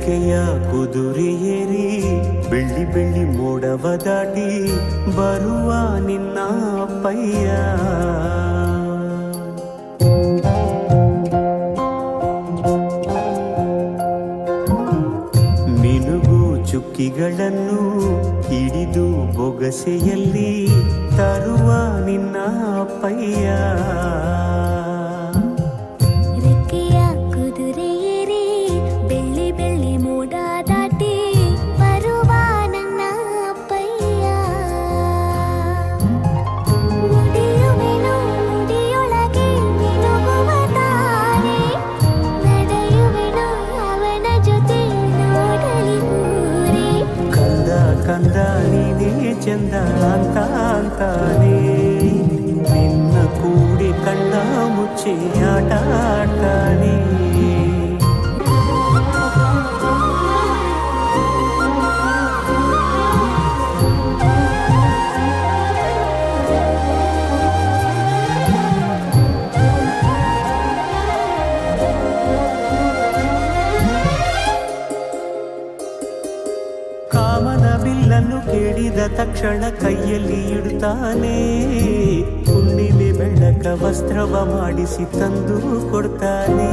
ರೆಕ್ಕೆಯ ಕುದುರೆ ಏರಿ ಬೆಳ್ಳಿ ಬೆಳ್ಳಿ ಮೋಡವ ದಾಟಿ ಬರುವ ನಿನ್ನ ಅಪ್ಪಯ್ಯ. ಮಿನುಗು ಚುಕ್ಕಿಗಳನ್ನು ಹಿಡಿದು ಬೊಗಸೆಯಲ್ಲಿ ತರುವ ನಿನ್ನ ಅಪ್ಪಯ್ಯ. ಕಂದ ನೀನೇ ಚಂದ ಅಂತ ಅಂತಾನೆ ನಿನ್ನ ಕೂಡಿ ಕಣ್ಣ ಮುಚ್ಚಿ ಆಟ ಆಡ್ತಾನೆ. ಕಾಮನ ಬಿಲ್ಲನ್ನು ಕೇಳಿದ ತಕ್ಷಣ ಕೈಯಲ್ಲಿ ಇಡುತ್ತಾನೆ. ಹುಣ್ಣಿಮೆ ಬೆಳಕ ವಸ್ತ್ರವ ಮಾಡಿಸಿ ತಂದು ಕೊಡ್ತಾನೆ.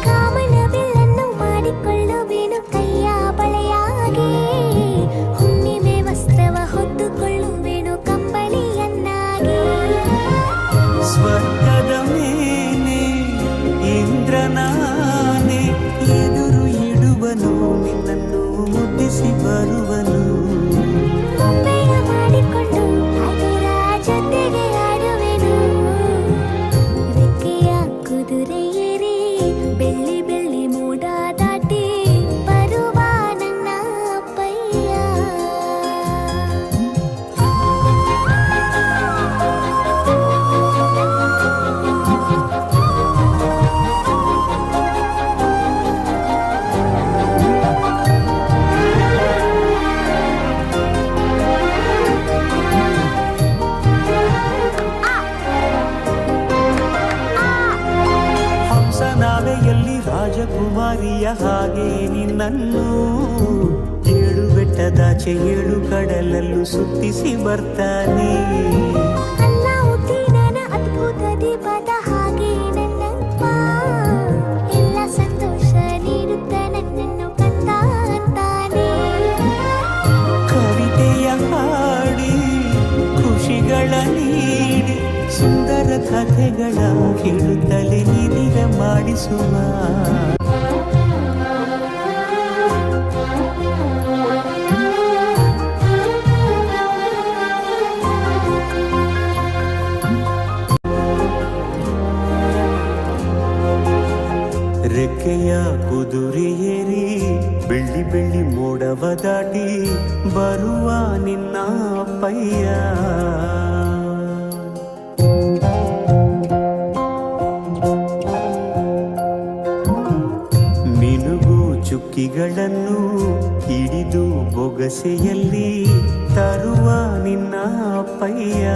ಕಾಮನ ಬಿಲ್ಲನ್ನು ಮಾಡಿಕೊಳ್ಳುವೇನು ಕೈಯ ಬಳೆಯಾಗಿ, ಹುಣ್ಣಿಮೆ ವಸ್ತ್ರವ ಹೊತ್ತುಕೊಳ್ಳುವೇನು ಕಂಬಳಿಯನ್ನಾಗಿ. ಸ್ವರ್ಗದ ಮೇಲೆ ಇಂದ್ರನಾನೆ ಎದುರು ಇಡುವನು ನಿನ್ನನ್ನು ಮುದ್ದಿಸಿ ಬರುವನು. ಗೊಂಬೆಯ ಮಾಡಿಕೊಂಡು ಅದರ ಜೊತೆಗೆ ಆಡುವೆನು. ರೆಕ್ಕೆಯ ಕುದುರೆ ಏರಿ ಬೆಳ್ಳಿ ಬೆಳ್ಳಿ ಮೋಡ ದಾಟಿ ಬರುವ ನನ್ನ ಅಪ್ಪಯ್ಯ. ನಾವೆಯಲ್ಲಿ ರಾಜಕುಮಾರಿಯ ಹಾಗೆ ನಿನ್ನನ್ನು ಏಳು ಬೆಟ್ಟದಾಚೆ ಏಳು ಕಡಲಲ್ಲೂ ಸುತ್ತಿಸಿ ಬರ್ತಾನೆ. ಅಲ್ಲ ಹುಟ್ಟಿನ ಅದ್ಭುತ ದೀಪದ ಹಾಗೆ ನನ್ನಪ್ಪ ಎಲ್ಲ ಸಂತೋಷ ನೀಡುತ್ತ ನನ್ನನ್ನು ಕಂದ ಅಂತಾನೆ. ಕವಿತೆಯ ಹಾಡಿ ಖುಷಿಗಳ ನೀಡಿ ಸುಂದರ ಕಥೆಗಳ ಹೇಳುತ್ತಲೇ ನಿಧಿಗ ಮಾಡಿಸುವ. ರೆಕ್ಕೆಯ ಕುದುರೆ ಏರಿ ಬೆಳ್ಳಿ ಬೆಳ್ಳಿ ಮೋಡವ ದಾಟಿ ಬರುವ ನಿನ್ನ ಅಪ್ಪಯ್ಯ. ಮಿನುಗು ಚುಕ್ಕಿಗಳನ್ನು ಹಿಡಿದು ಬೊಗಸೆಯಲ್ಲಿ ತರುವ ನಿನ್ನ ಅಪ್ಪಯ್ಯ.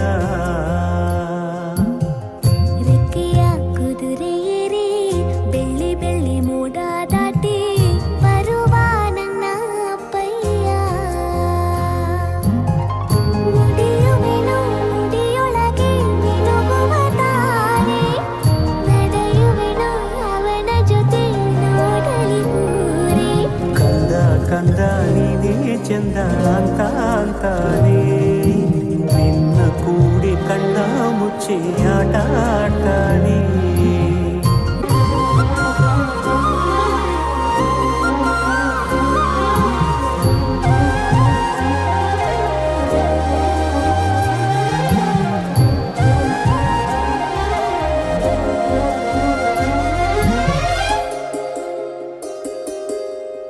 ರೆಕ್ಕೆಯ ಕುದುರೆ ಏರಿ ಬೆಳ್ಳಿ ಬೆಳ್ಳಿ ಮೋಡ ದಾಟಿ ಬರುವ ನನ್ನ ಅಪ್ಪಯ್ಯ. ನುಡಿಯುವೆನು ನುಡಿಯೊಳಗೆ ಮಿನುಗುವ ತಾರೆ, ನಡೆಯುವೆನು ಅವನ ಜೊತೆ ನೋಡಲಿ ಊರೇ. ಕಂದ ಕಂದ ನೀನೇ ಚಂದ ಅಂತ ಅಂತಾನೆ ನಿನ್ನ ಕೂಡಿ ಕಣ್ಣ ಮುಚ್ಚಿ ಆಟ ಆಡ್ತಾನೆ.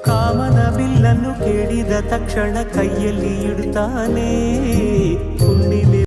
ಕಾಮನ ಬಿಲ್ಲನ್ನು ಕೇಳಿದ ತಕ್ಷಣ ಕೈಯಲ್ಲಿ ಇಡುತ್ತಾನೆ. ಹುಣ್ಣಿಮೆ